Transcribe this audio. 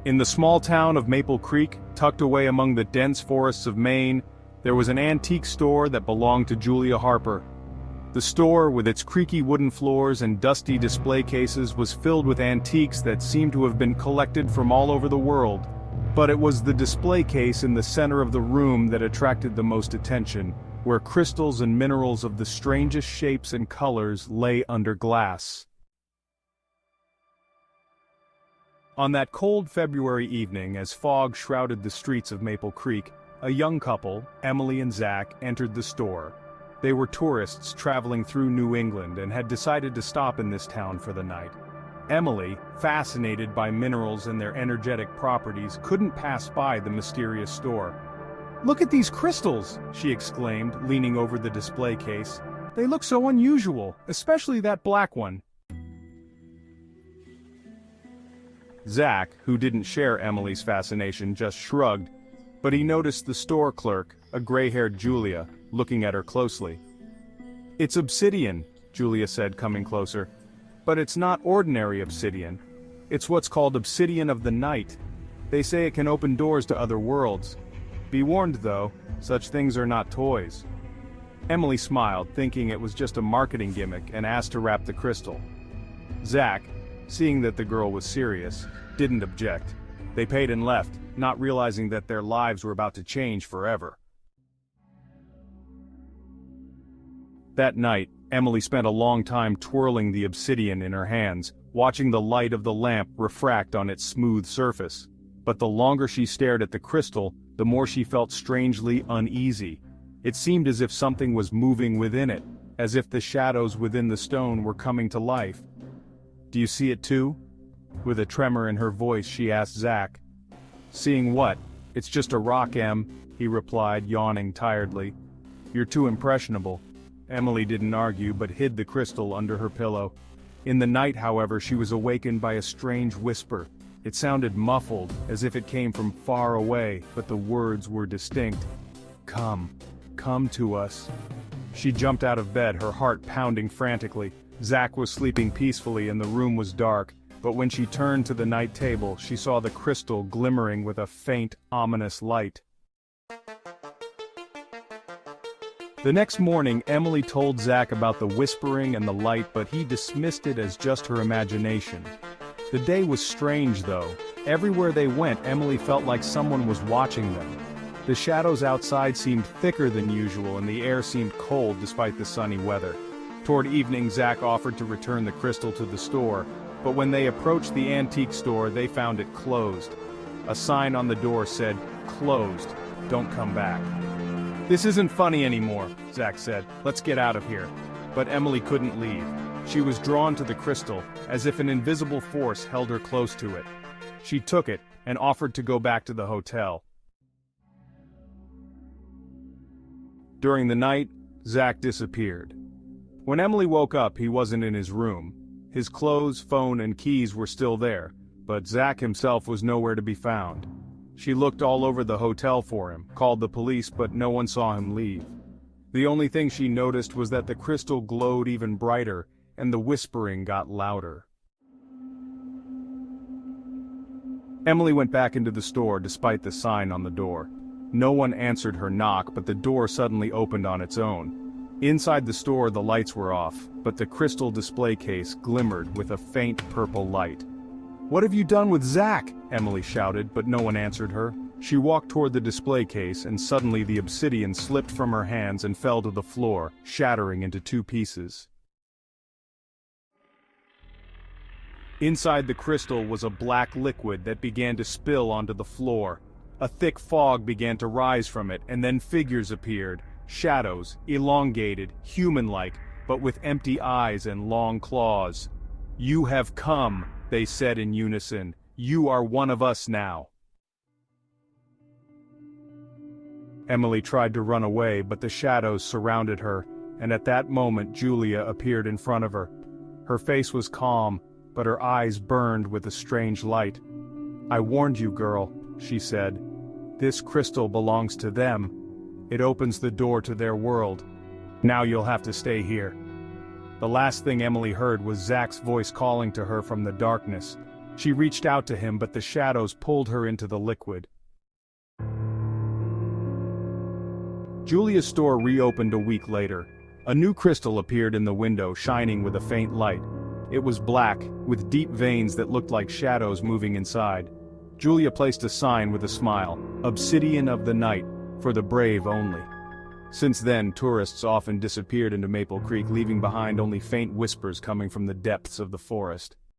In the small town of Maple Creek, tucked away among the dense forests of Maine, there was an antique store that belonged to Julia Harper. The store, with its creaky wooden floors and dusty display cases, was filled with antiques that seemed to have been collected from all over the world. But it was the display case in the center of the room that attracted the most attention, where crystals and minerals of the strangest shapes and colors lay under glass. On that cold February evening, as fog shrouded the streets of Maple Creek, a young couple, Emily and Zach, entered the store. They were tourists traveling through New England and had decided to stop in this town for the night. Emily, fascinated by minerals and their energetic properties, couldn't pass by the mysterious store. "Look at these crystals!" she exclaimed, leaning over the display case. "They look so unusual, especially that black one." Zach, who didn't share Emily's fascination, just shrugged, but he noticed the store clerk, a gray-haired Julia, looking at her closely. "It's obsidian," Julia said, coming closer. "But it's not ordinary obsidian. It's what's called obsidian of the night. They say it can open doors to other worlds. Be warned though, such things are not toys." Emily smiled, thinking it was just a marketing gimmick, and asked to wrap the crystal. Zach, seeing that the girl was serious, didn't object. They paid and left, not realizing that their lives were about to change forever. That night, Emily spent a long time twirling the obsidian in her hands, watching the light of the lamp refract on its smooth surface. But the longer she stared at the crystal, the more she felt strangely uneasy. It seemed as if something was moving within it, as if the shadows within the stone were coming to life. "Do you see it too?" With a tremor in her voice, she asked Zach. "Seeing what? It's just a rock, Em," he replied, yawning tiredly. "You're too impressionable." Emily didn't argue but hid the crystal under her pillow. In the night, however, she was awakened by a strange whisper. It sounded muffled, as if it came from far away, but the words were distinct. "Come. Come to us." She jumped out of bed, her heart pounding frantically. Zach was sleeping peacefully and the room was dark, but when she turned to the night table, she saw the crystal glimmering with a faint, ominous light. The next morning, Emily told Zach about the whispering and the light, but he dismissed it as just her imagination. The day was strange though. Everywhere they went, Emily felt like someone was watching them. The shadows outside seemed thicker than usual and the air seemed cold despite the sunny weather. Toward evening, Zach offered to return the crystal to the store, but when they approached the antique store, they found it closed. A sign on the door said, "Closed. Don't come back." "This isn't funny anymore," Zach said. "Let's get out of here." But Emily couldn't leave. She was drawn to the crystal, as if an invisible force held her close to it. She took it, and offered to go back to the hotel. During the night, Zach disappeared. When Emily woke up, he wasn't in his room. His clothes, phone, and keys were still there, but Zach himself was nowhere to be found. She looked all over the hotel for him, called the police, but no one saw him leave. The only thing she noticed was that the crystal glowed even brighter, and the whispering got louder. Emily went back into the store despite the sign on the door. No one answered her knock, but the door suddenly opened on its own. Inside the store, the lights were off, but the crystal display case glimmered with a faint purple light. "What have you done with Zach?" Emily shouted, but no one answered her. She walked toward the display case, and suddenly the obsidian slipped from her hands and fell to the floor, shattering into two pieces. Inside the crystal was a black liquid that began to spill onto the floor. A thick fog began to rise from it, and then figures appeared. Shadows, elongated, human-like, but with empty eyes and long claws. "You have come," they said in unison. "You are one of us now." Emily tried to run away, but the shadows surrounded her, and at that moment Julia appeared in front of her. Her face was calm, but her eyes burned with a strange light. "I warned you, girl," she said. "This crystal belongs to them. It opens the door to their world. Now you'll have to stay here." The last thing Emily heard was Zach's voice calling to her from the darkness. She reached out to him, but the shadows pulled her into the liquid. Julia's store reopened a week later. A new crystal appeared in the window, shining with a faint light. It was black, with deep veins that looked like shadows moving inside. Julia placed a sign with a smile, "Obsidian of the night, for the brave only." Since then, tourists often disappeared into Maple Creek, leaving behind only faint whispers coming from the depths of the forest.